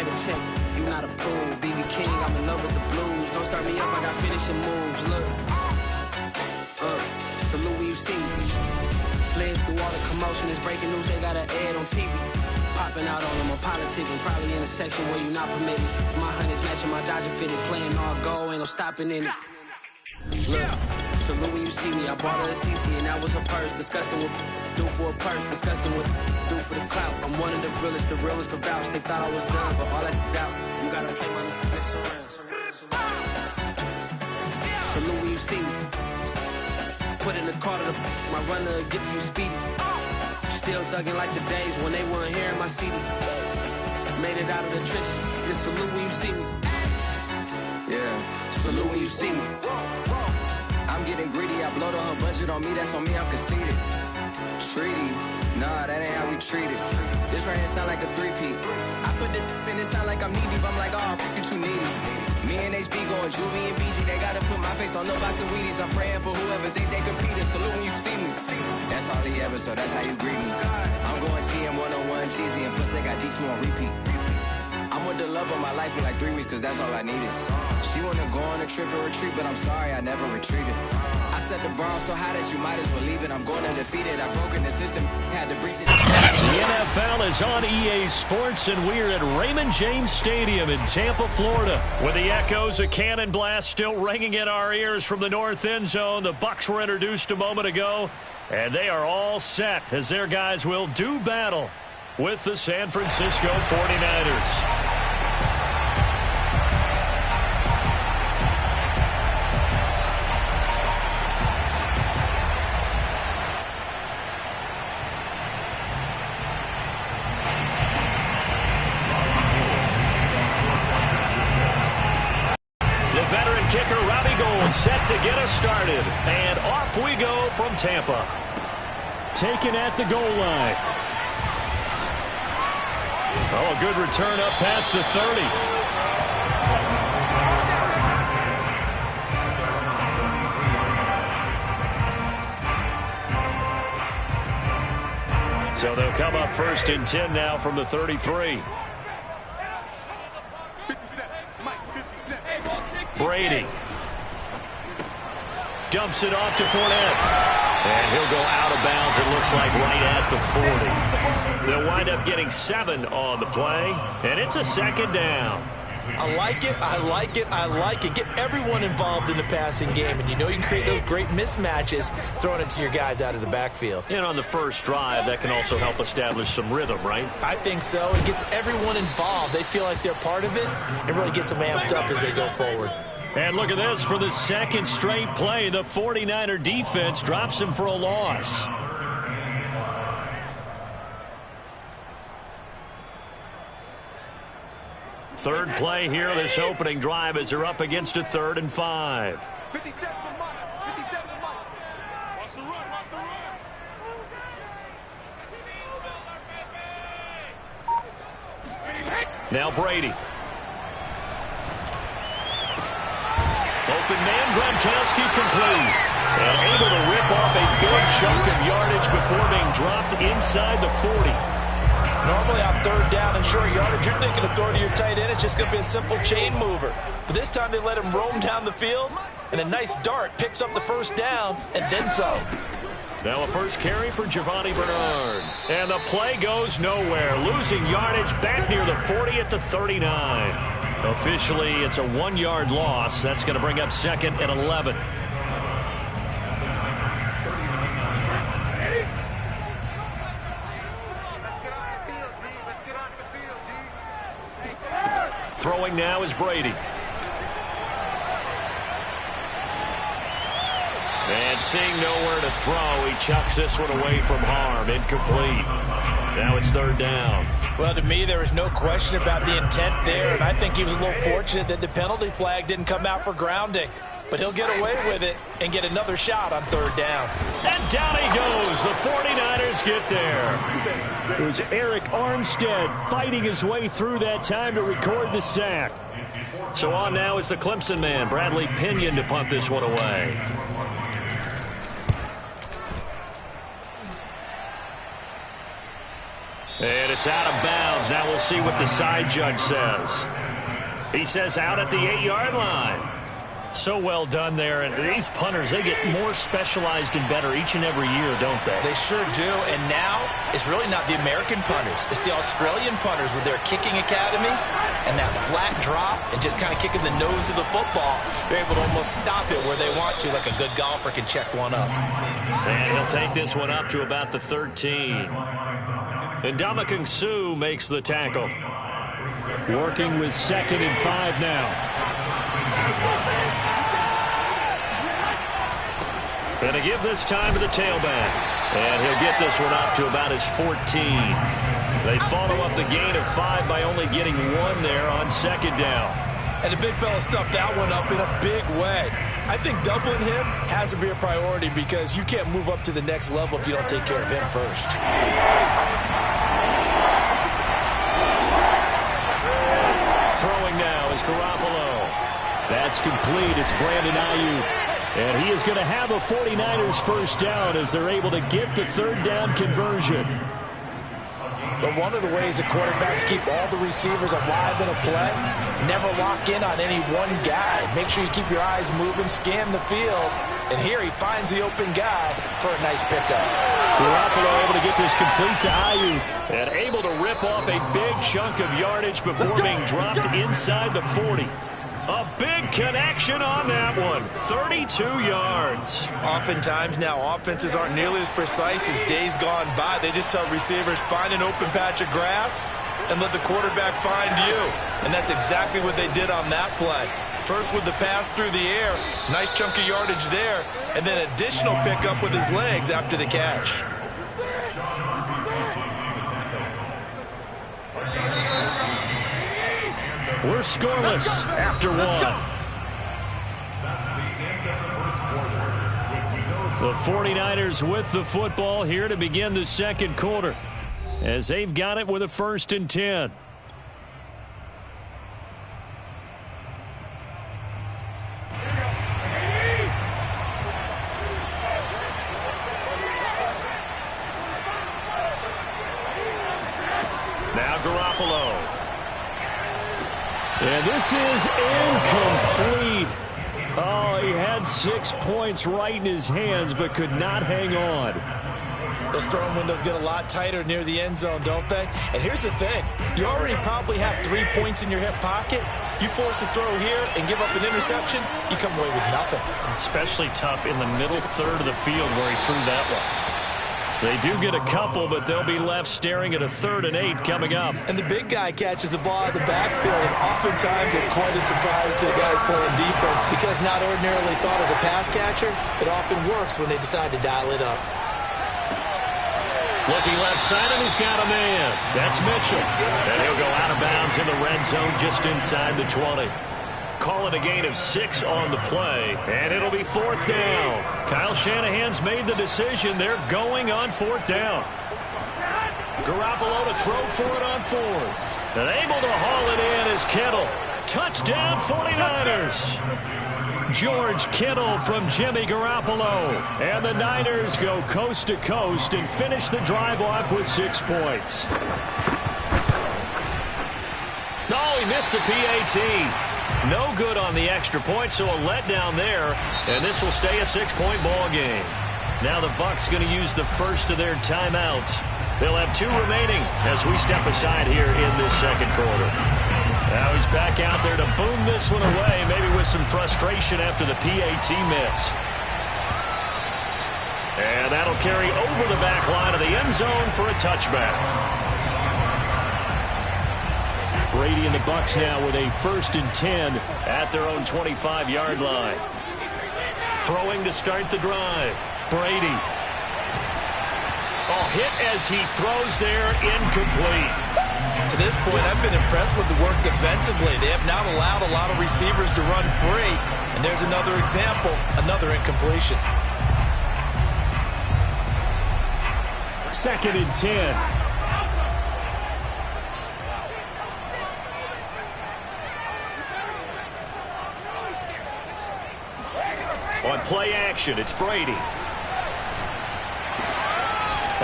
pay the check. You not approved. BB King, I'm in love with the blues. Don't start me up, I got finishing moves. Look. Salute when you see me. Slid through all the commotion. It's breaking news, they got an ad on TV. Popping out on them on politicking. Probably in a section where you not permitted. My honey's matching my Dodger fitted. Playing all goal, ain't no stopping in it. Look, salute when you see me. I bought her a CC and that was her purse. Disgusting with do for a purse. Disgusting with do for the clout. I'm one of the realest could vouch. They thought I was done, but all I doubt. You gotta play my next around. Salute when you see me. Put in the car to my runner gets you speedy. Still thugging like the days when they weren't here in my CD. Made it out of the trenches. Just salute when you see me. Yeah, salute when you see me. I'm getting greedy. I blowed her budget on me. That's on me. I'm conceited. Treaty. Nah, that ain't how we treat it. This right here sound like a three-peat. I put the in it sound like I'm knee deep. I'm like, oh, you too needy. Me and HB going Juvie and BG. They gotta put my face on no box of Wheaties. I'm praying for whoever think they competed. Salute when you see me. That's all he ever, so that's how you greet me. I'm going TM 101 cheesy and plus they got D2 on repeat. I'm with the love of my life for like 3 weeks cause that's all I needed. She wanna go on a trip or retreat, but I'm sorry I never retreated. I set the bar so high that you might as well leave it. I'm going undefeated. I've broken the system. Had to breach it. The NFL is on EA Sports, and we're at Raymond James Stadium in Tampa, Florida. With the echoes of cannon blast still ringing in our ears from the north end zone. The Bucs were introduced a moment ago, and they are all set as their guys will do battle with the San Francisco 49ers. Set to get us started, and off we go from Tampa. Taken at the goal line. Oh, a good return up past the 30. So they'll come up first and 10 now from the 33. Brady. Dumps it off to Fournette. And he'll go out of bounds, it looks like, right at the 40. They'll wind up getting 7 on the play, and it's a second down. I like it, I like it, I like it. Get everyone involved in the passing game, and you know you can create those great mismatches throwing it to your guys out of the backfield. And on the first drive, that can also help establish some rhythm, right? I think so. It gets everyone involved. They feel like they're part of it, and really gets them amped up as they go forward. And look at this. For the second straight play, the 49er defense drops him for a loss. Third play here, this opening drive, as they're up against a 3rd and 5. 57 to Mike. 57 to Mike. Watch the run, watch the run. Now Brady. Open man, Gronkowski complete. And able to rip off a big chunk of yardage before being dropped inside the 40. Normally on 3rd down and short yardage, you're thinking of throwing to your tight end. It's just going to be a simple chain mover. But this time they let him roam down the field, and a nice dart picks up the first down, and then some. Now a first carry for Giovanni Bernard. And the play goes nowhere. Losing yardage back near the 40 at the 39. Officially, it's a 1-yard loss. That's going to bring up 2nd and 11. Throwing now is Brady. And seeing nowhere to throw, he chucks this one away from harm. Incomplete. Now it's 3rd down. Well, to me, there was no question about the intent there, and I think he was a little fortunate that the penalty flag didn't come out for grounding. But he'll get away with it and get another shot on 3rd down. And down he goes. The 49ers get there. It was Eric Armstead fighting his way through that time to record the sack. So on now is the Clemson man, Bradley Pinion, to punt this one away. And it's out of bounds. Now we'll see what the side judge says. He says out at the 8-yard line. So well done there. And these punters, they get more specialized and better each and every year, don't they? They sure do. And now it's really not the American punters. It's the Australian punters with their kicking academies and that flat drop and just kind of kicking the nose of the football. They're able to almost stop it where they want to, like a good golfer can check one up. And he'll take this one up to about the 13. And Ndamukong Suh makes the tackle. Working with 2nd and 5 now. Going to give this time to the tailback. And he'll get this one up to about his 14. They follow up the gain of 5 by only getting 1 there on 2nd down. And the big fella stuffed that one up in a big way. I think doubling him has to be a priority because you can't move up to the next level if you don't take care of him first. Throwing now is Garoppolo. That's complete. It's Brandon Ayuk. And he is going to have a 49ers first down as they're able to get the 3rd down conversion. But one of the ways that quarterbacks keep all the receivers alive in a play, never lock in on any one guy. Make sure you keep your eyes moving, scan the field. And here he finds the open guy for a nice pickup. Garoppolo able to get this complete to Ayuk. And able to rip off a big chunk of yardage before being dropped inside the 40. A big connection on that one. 32 yards. Oftentimes now offenses aren't nearly as precise as days gone by. They just tell receivers, find an open patch of grass and let the quarterback find you. And that's exactly what they did on that play. First with the pass through the air. Nice chunk of yardage there. And then additional pickup with his legs after the catch. We're scoreless after 1. The 49ers with the football here to begin the 2nd quarter as they've got it with a 1st and 10. Now Garoppolo. And this is incomplete. Oh, he had 6 points right in his hands, but could not hang on. Those throwing windows get a lot tighter near the end zone, don't they? And here's the thing. You already probably have 3 points in your hip pocket. You force a throw here and give up an interception, you come away with nothing. Especially tough in the middle third of the field where he threw that one. They do get a couple, but they'll be left staring at a 3rd and 8 coming up. And the big guy catches the ball out of the backfield, and oftentimes it's quite a surprise to the guys playing defense because not ordinarily thought as a pass catcher, it often works when they decide to dial it up. Looking left side, and he's got a man. That's Mitchell. And he'll go out of bounds in the red zone just inside the 20. Call it a gain of 6 on the play, and it'll be 4th down. Kyle Shanahan's made the decision. They're going on 4th down. Garoppolo to throw for it on 4th. And able to haul it in is Kittle. Touchdown 49ers. George Kittle from Jimmy Garoppolo. And the Niners go coast to coast and finish the drive off with 6 points. Oh, he missed the PAT. No good on the extra point, so a letdown there. And this will stay a 6-point ball game. Now the Bucs going to use the first of their timeouts. They'll have 2 remaining as we step aside here in this 2nd quarter. Now he's back out there to boom this one away, maybe with some frustration after the PAT miss. And that'll carry over the back line of the end zone for a touchback. Brady and the Bucs now with a 1st and 10 at their own 25-yard line. Throwing to start the drive. Brady. Oh, hit as he throws there, incomplete. To this point, I've been impressed with the work defensively. They have not allowed a lot of receivers to run free. And there's another example, another incompletion. 2nd and 10. On play action, it's Brady.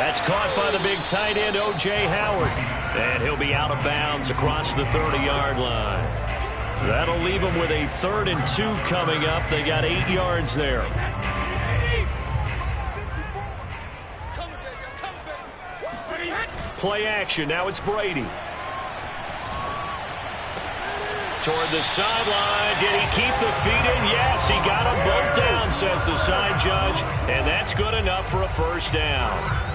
That's caught by the big tight end, O.J. Howard. And he'll be out of bounds across the 30-yard line. That'll leave them with a 3rd and 2 coming up. They got 8 yards there. Play action. Now it's Brady. Toward the sideline. Did he keep the feet in? Yes, he got them both down, says the side judge. And that's good enough for a first down.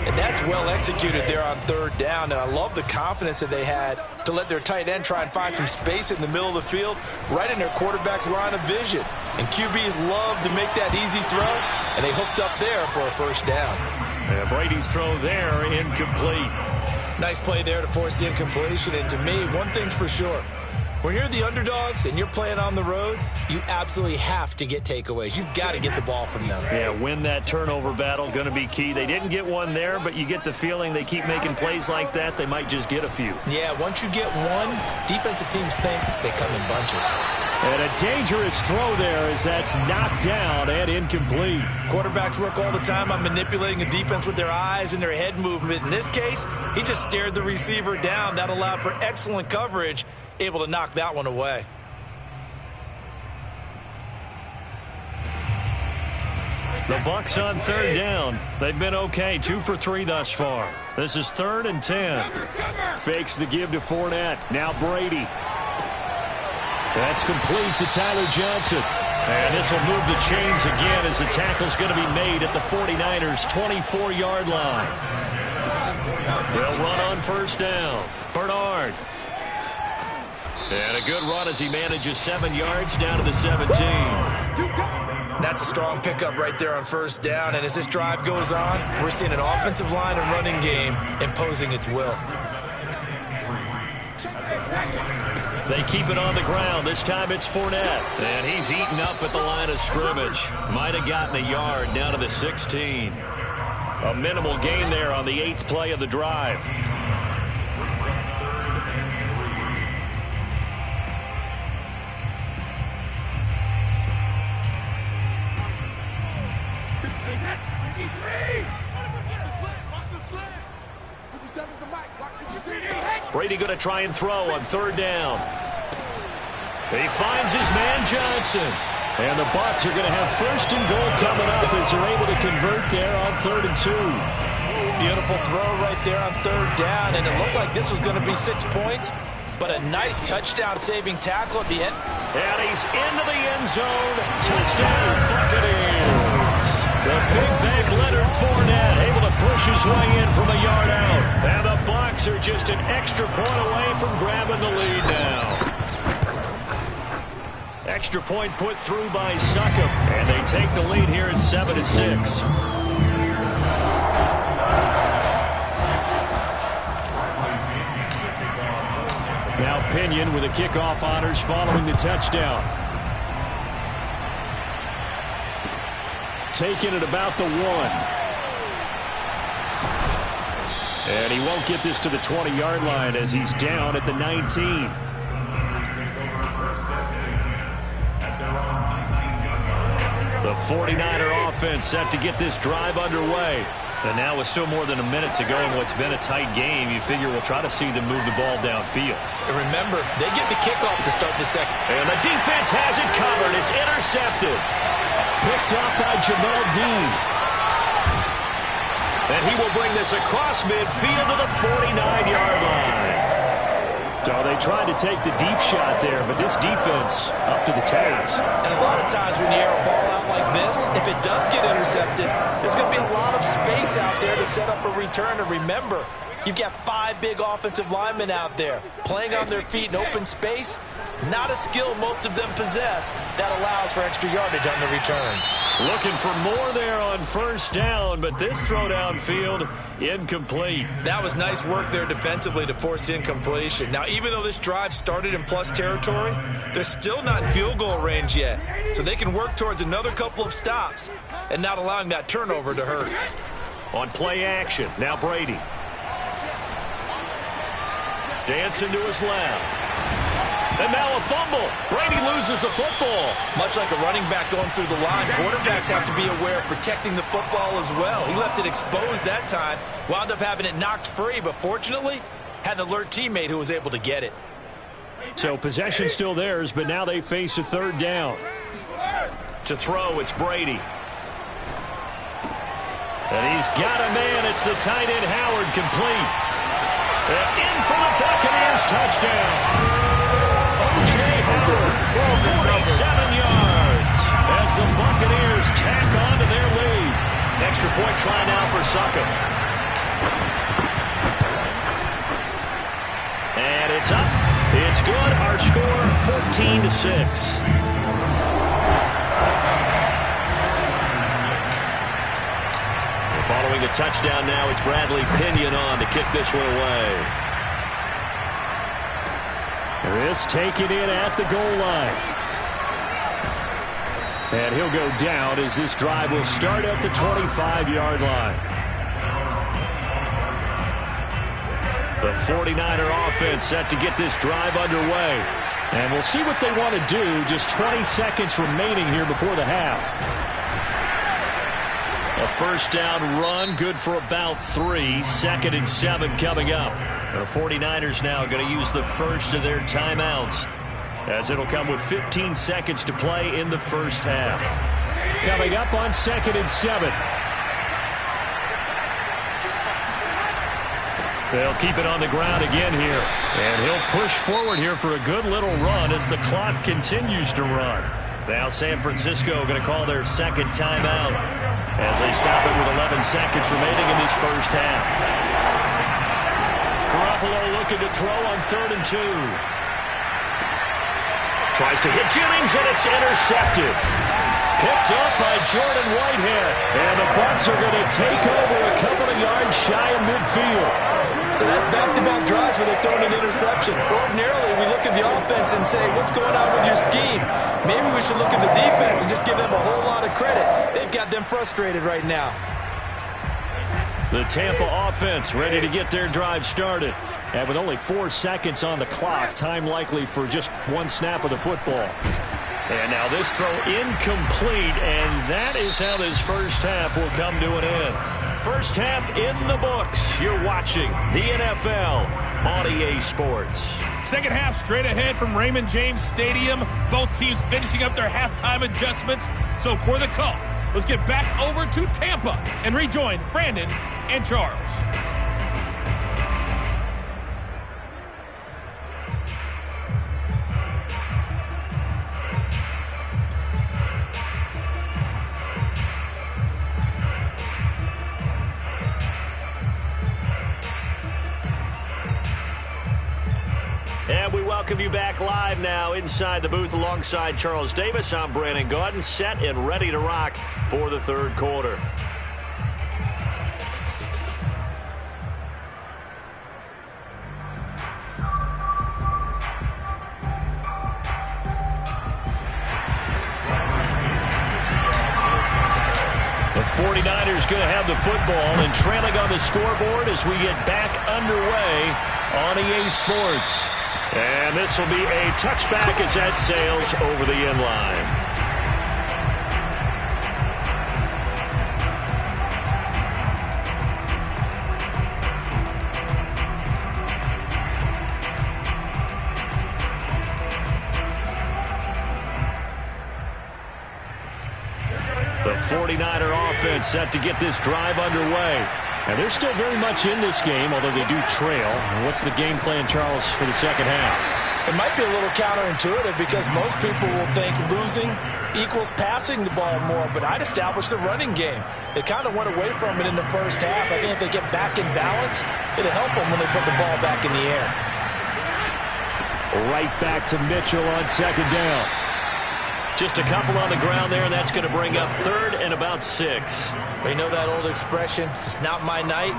And that's well executed there on 3rd down. And I love the confidence that they had to let their tight end try and find some space in the middle of the field, right in their quarterback's line of vision. And QBs love to make that easy throw, and they hooked up there for a first down. And Brady's throw there, incomplete. Nice play there to force the incompletion. And to me, one thing's for sure. When you're the underdogs and you're playing on the road, you absolutely have to get takeaways. You've got to get the ball from them. Yeah, win that turnover battle, going to be key. They didn't get one there, but you get the feeling they keep making plays like that, they might just get a few. Yeah, once you get one, defensive teams think they come in bunches. And a dangerous throw there as that's knocked down and incomplete. Quarterbacks work all the time on manipulating a defense with their eyes and their head movement. In this case, he just stared the receiver down. That allowed for excellent coverage, able to knock that one away. The Bucs on 3rd down. They've been okay, 2 for 3 thus far. This is 3rd and 10. Fakes the give to Fournette. Now Brady. That's complete to Tyler Johnson. And this will move the chains again as the tackle's going to be made at the 49ers' 24-yard line. They'll run on 1st down. Bernard. And a good run as he manages 7 yards down to the 17. That's a strong pickup right there on 1st down. And as this drive goes on, we're seeing an offensive line and running game imposing its will. They keep it on the ground. This time it's Fournette. And he's eaten up at the line of scrimmage. Might have gotten a yard down to the 16. A minimal gain there on the 8th play of the drive. Brady going to try and throw on 3rd down. He finds his man Johnson. And the Bucs are going to have 1st and goal coming up as they're able to convert there on 3rd and 2. Beautiful throw right there on 3rd down. And it looked like this was going to be 6 points. But a nice touchdown-saving tackle at the end. And he's into the end zone. Touchdown, Buccaneers. The big back Leonard Fournette able to push his way in from a yard out. And the Bucs are just an extra point away from grabbing the lead now. Extra point put through by Succop. And they take the lead here at 7-6. Now Pinion with the kickoff honors following the touchdown. Taking it about the 1. And he won't get this to the 20-yard line as he's down at the 19. The 49er offense set to get this drive underway. And now with still more than a minute to go in what's been a tight game, you figure we'll try to see them move the ball downfield. And remember, they get the kickoff to start the second. And the defense has it covered. It's intercepted. Picked off by Jamel Dean. And he will bring this across midfield to the 49-yard line. So they tried to take the deep shot there, but this defense up to the task. And a lot of times when you air a ball out like this, if it does get intercepted, there's going to be a lot of space out there to set up a return. And remember, you've got 5 big offensive linemen out there playing on their feet in open space. Not a skill most of them possess that allows for extra yardage on the return. Looking for more there on 1st down, but this throw downfield incomplete. That was nice work there defensively to force the incompletion. Now, even though this drive started in plus territory, they're still not in field goal range yet. So they can work towards another couple of stops and not allowing that turnover to hurt. On play action, now Brady. Dancing to his left. And now a fumble. Brady loses the football. Much like a running back going through the line, quarterbacks have to be aware of protecting the football as well. He left it exposed that time, wound up having it knocked free, but fortunately had an alert teammate who was able to get it. So possession still theirs, but now they face a third down. To throw, it's Brady. And he's got a man. It's the tight end Howard, complete. In for the Buccaneers, touchdown. O.J. Howard, 47 yards as the Buccaneers tack on to their lead. Extra point try now for Suckup. And it's up. It's good. Our score, 14-6. Following a touchdown now, it's Bradley Pinion on to kick this one away. This taken in at the goal line. And he'll go down as this drive will start at the 25-yard line. The 49er offense set to get this drive underway. And we'll see what they want to do. Just 20 seconds remaining here before the half. A first down run, good for about 3. 2nd and 7 coming up. The 49ers now going to use the first of their timeouts, as it'll come with 15 seconds to play in the first half. Coming up on 2nd and 7. They'll keep it on the ground again here. And he'll push forward here for a good little run as the clock continues to run. Now San Francisco going to call their second timeout as they stop it with 11 seconds remaining in this first half. Garoppolo looking to throw on 3rd and 2. Tries to hit Jennings, and it's intercepted. Picked up by Jordan Whitehead. And the Bucs are going to take over a couple of yards shy of midfield. So that's back-to-back drives where they're throwing an interception. Ordinarily, we look at the offense and say, what's going on with your scheme? Maybe we should look at the defense and just give them a whole lot of credit. They've got them frustrated right now. The Tampa offense ready to get their drive started. And with only 4 seconds on the clock, time likely for just one snap of the football. And now this throw incomplete, and that is how this first half will come to an end. First half in the books. You're watching the NFL on EA Sports. Second half straight ahead from Raymond James Stadium. Both teams finishing up their halftime adjustments. So for the call, let's get back over to Tampa and rejoin Brandon and Charles. And we welcome you back live now inside the booth alongside Charles Davis. I'm Brandon Gaudin, set and ready to rock for the third quarter. The 49ers going to have the football and trailing on the scoreboard as we get back underway on EA Sports. And this will be a touchback as that sails over the end line. The 49er offense set to get this drive underway. And they're still very much in this game, although they do trail. What's the game plan, Charles, for the second half? It might be a little counterintuitive because most people will think losing equals passing the ball more, but I'd establish the running game. They kind of went away from it in the first half. I think if they get back in balance, it'll help them when they put the ball back in the air. Right back to Mitchell on second down. Just a couple on the ground there, and that's going to bring up 3rd and about 6. We know that old expression, it's not my night.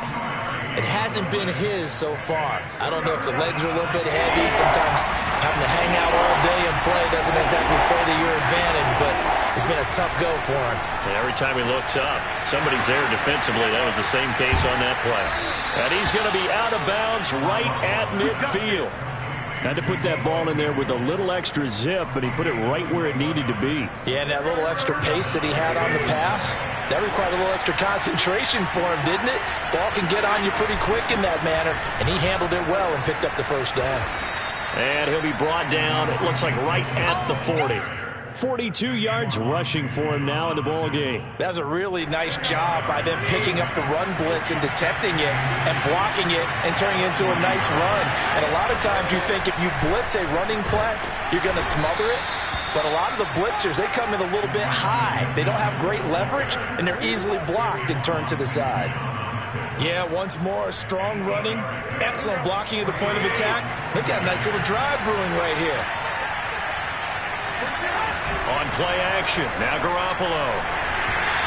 It hasn't been his so far. I don't know if the legs are a little bit heavy. Sometimes having to hang out all day and play doesn't exactly play to your advantage, but it's been a tough go for him. And every time he looks up, somebody's there defensively. That was the same case on that play. And he's going to be out of bounds right at midfield. Had to put that ball in there with a little extra zip, but he put it right where it needed to be. Yeah, and that little extra pace that he had on the pass, that required a little extra concentration for him, didn't it? Ball can get on you pretty quick in that manner, and he handled it well and picked up the first down. And he'll be brought down, it looks like right at the 40. 42 yards rushing for him now in the ball game. That's a really nice job by them picking up the run blitz and detecting it and blocking it and turning it into a nice run. And a lot of times you think if you blitz a running play, you're going to smother it. But a lot of the blitzers, they come in a little bit high. They don't have great leverage, and they're easily blocked and turned to the side. Yeah, once more, strong running, excellent blocking at the point of attack. They've got a nice little drive brewing right here. On play action, now Garoppolo.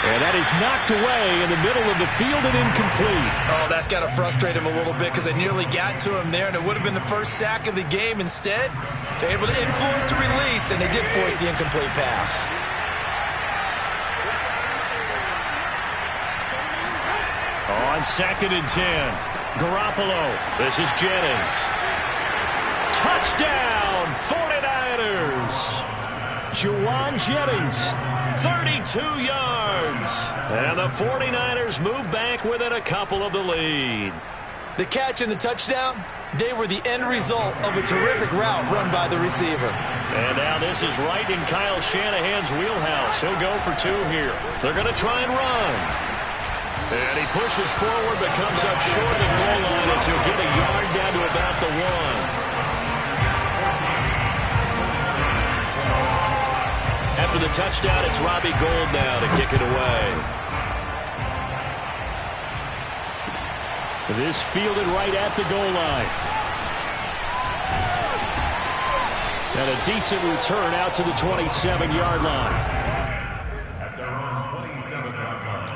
And that is knocked away in the middle of the field and incomplete. Oh, that's got to frustrate him a little bit because they nearly got to him there, and it would have been the first sack of the game. Instead, they're able to influence the release, and they did force the incomplete pass. On 2nd and 10, Garoppolo. This is Jennings. Touchdown, 49ers. Juwan Jennings, 32 yards. And the 49ers move back within a couple of the lead. The catch and the touchdown, they were the end result of a terrific route run by the receiver. And now this is right in Kyle Shanahan's wheelhouse. He'll go for 2 here. They're going to try and run. And he pushes forward but comes up short of the goal line as he'll get a yard down to about the 1. After the touchdown, it's Robbie Gould now to kick it away. This fielded right at the goal line. And a decent return out to the 27-yard line. At their own 27-yard line.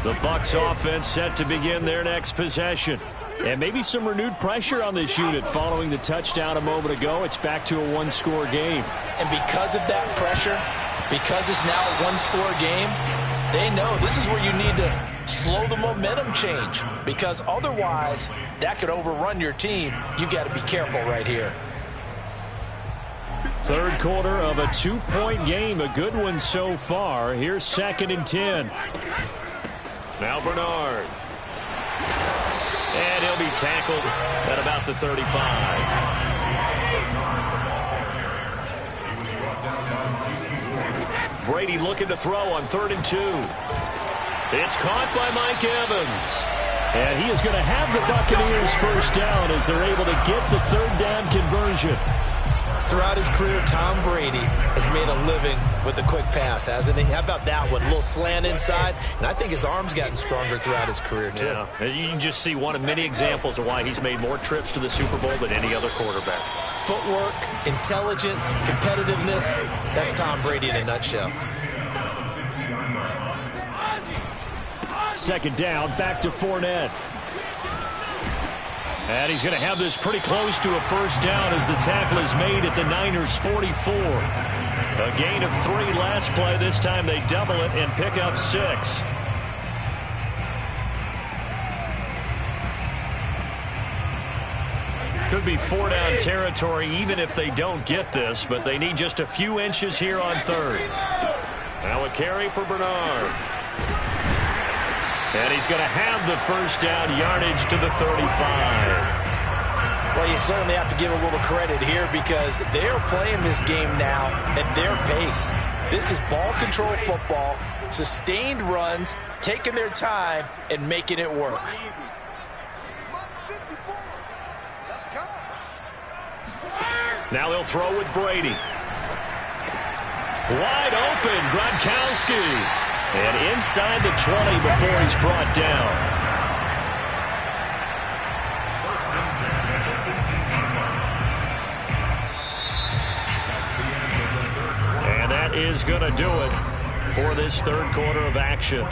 The Bucs offense set to begin their next possession. And maybe some renewed pressure on this unit following the touchdown a moment ago. It's back to a one-score game. And because of that pressure, because it's now a one-score game, they know this is where you need to slow the momentum change. Because otherwise, that could overrun your team. You've got to be careful right here. Third quarter of a 2-point game. A good one so far. Here's 2nd and 10. Now Bernard. And he'll be tackled at about the 35. Brady looking to throw on 3rd and 2. It's caught by Mike Evans. And he is going to have the Buccaneers first down as they're able to get the 3rd down conversion. Throughout his career, Tom Brady has made a living with the quick pass, hasn't he? How about that one? A little slant inside, and I think his arm's gotten stronger throughout his career, too. Yeah, you can just see one of many examples of why he's made more trips to the Super Bowl than any other quarterback. Footwork, intelligence, competitiveness, that's Tom Brady in a nutshell. 2nd down, back to Fournette. And he's going to have this pretty close to a first down as the tackle is made at the Niners' 44. A gain of 3 last play. This time they double it and pick up 6. Could be 4-down territory even if they don't get this, but they need just a few inches here on 3rd. Now a carry for Bernard. And he's going to have the first down, yardage to the 35. Well, you certainly have to give a little credit here because they're playing this game now at their pace. This is ball control football, sustained runs, taking their time, and making it work. Now they'll throw with Brady. Wide open, Gronkowski. And inside the 20 before he's brought down. And that is going to do it for this 3rd quarter of action.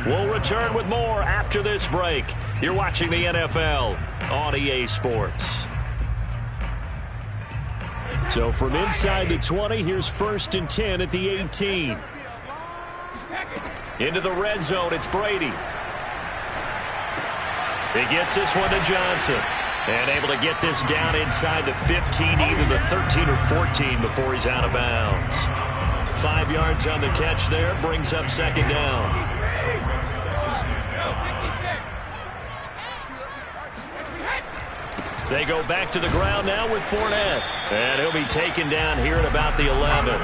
We'll return with more after this break. You're watching the NFL on EA Sports. So from inside the 20, here's 1st and 10 at the 18. Into the red zone, it's Brady. He gets this one to Johnson. And able to get this down inside the 15, either the 13 or 14 before he's out of bounds. 5 yards on the catch there, brings up second down. They go back to the ground now with Fournette. And he'll be taken down here at about the 11.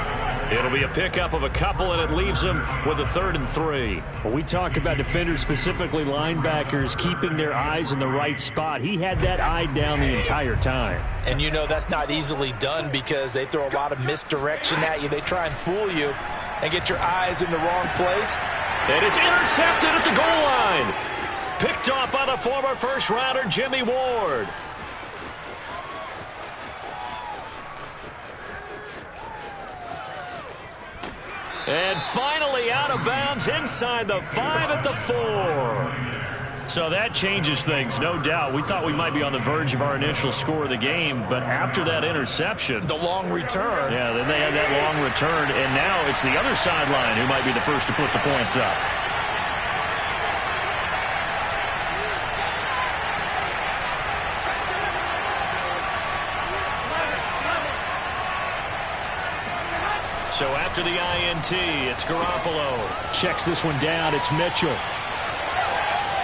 It'll be a pickup of a couple, and it leaves him with a 3rd and 3. Well, we talk about defenders, specifically linebackers, keeping their eyes in the right spot. He had that eye down the entire time. And you know that's not easily done because they throw a lot of misdirection at you. They try and fool you and get your eyes in the wrong place. And it's intercepted at the goal line. Picked off by the former first-rounder Jimmy Ward. And finally out of bounds inside the 5 at the 4. So that changes things, no doubt. We thought we might be on the verge of our initial score of the game, but after that interception, the long return. Yeah, then they had that long return, and now it's the other sideline who might be the first to put the points up. So after the INT, it's Garoppolo. Checks this one down. It's Mitchell.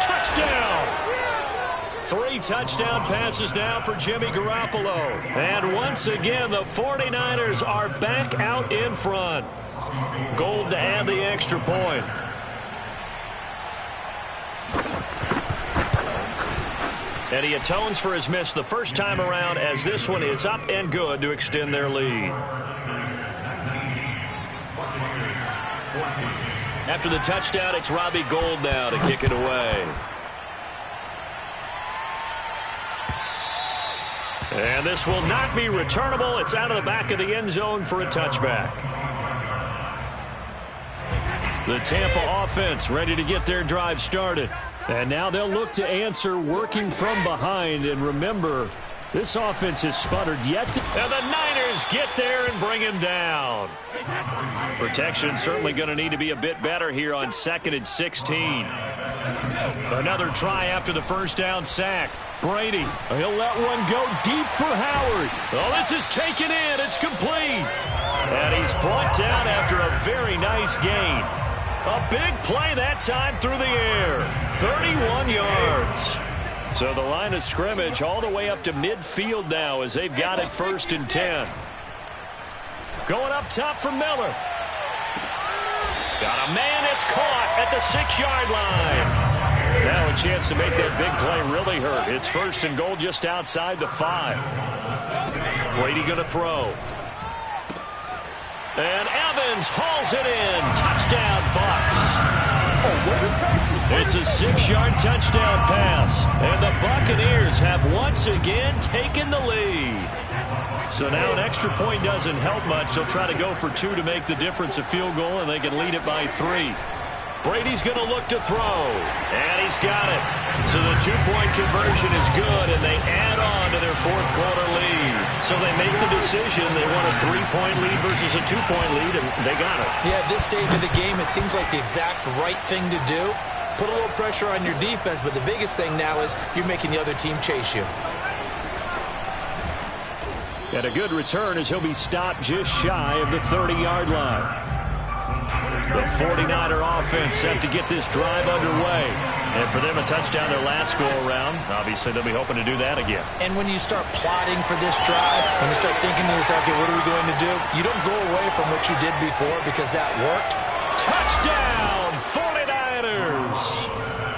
Touchdown! 3 touchdown passes now for Jimmy Garoppolo. And once again, the 49ers are back out in front. Gold to add the extra point. And he atones for his miss the first time around, as this one is up and good to extend their lead. After the touchdown, it's Robbie Gould now to kick it away. And this will not be returnable. It's out of the back of the end zone for a touchback. The Tampa offense ready to get their drive started. And now they'll look to answer working from behind. And remember, this offense has sputtered yet. And the Niners get there and bring him down. Protection certainly going to need to be a bit better here on 2nd and 16. Another try after the first down sack. Brady, he'll let one go deep for Howard. Oh, this is taken in. It's complete. And he's brought down after a very nice gain. A big play that time through the air. 31 yards. So the line of scrimmage all the way up to midfield now as they've got it 1st and 10. Going up top for Miller. Got a man that's caught at the 6-yard line. Now a chance to make that big play really hurt. It's 1st and goal just outside the 5. Brady going to throw. And Evans hauls it in. Touchdown, Bucs. It's a 6-yard touchdown pass. And the Buccaneers have once again taken the lead. So now an extra point doesn't help much. They'll try to go for 2 to make the difference a field goal, and they can lead it by 3. Brady's going to look to throw, and he's got it. So the 2-point conversion is good, and they add on to their 4th quarter lead. So they make the decision. They want a 3-point lead versus a 2-point lead, and they got it. Yeah, at this stage of the game, it seems like the exact right thing to do. Put a little pressure on your defense, but the biggest thing now is you're making the other team chase you. And a good return as he'll be stopped just shy of the 30-yard line. The 49er offense set to get this drive underway. And for them, a touchdown their last go-around. Obviously, they'll be hoping to do that again. And when you start plotting for this drive, when you start thinking to yourself, okay, what are we going to do? You don't go away from what you did before because that worked. Touchdown, 49ers!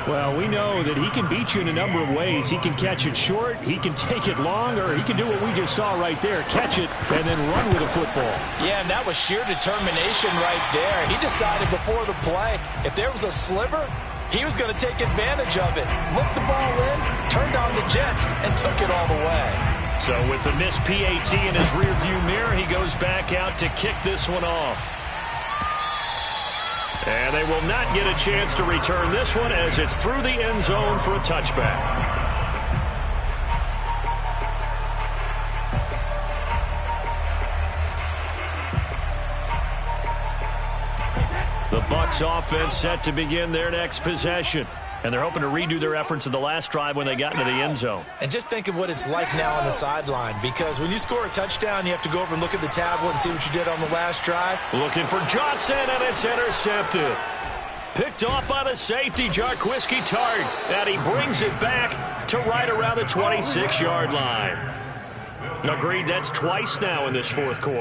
Well, we know that he can beat you in a number of ways. He can catch it short, he can take it long, or he can do what we just saw right there, catch it and then run with a football. Yeah, and that was sheer determination right there. He decided before the play, if there was a sliver, he was going to take advantage of it. Looked the ball in, turned on the Jets, and took it all the way. So with the missed PAT in his rearview mirror, he goes back out to kick this one off. And they will not get a chance to return this one as it's through the end zone for a touchback. The Bucs Bucs offense set to begin their next possession. And they're hoping to redo their efforts in the last drive when they got into the end zone. And just think of what it's like now on the sideline, because when you score a touchdown, you have to go over and look at the tablet and see what you did on the last drive. Looking for Johnson, and it's intercepted. Picked off by the safety, Jarquiski Tart, and he brings it back to right around the 26-yard line. Agreed, that's twice now in this fourth quarter.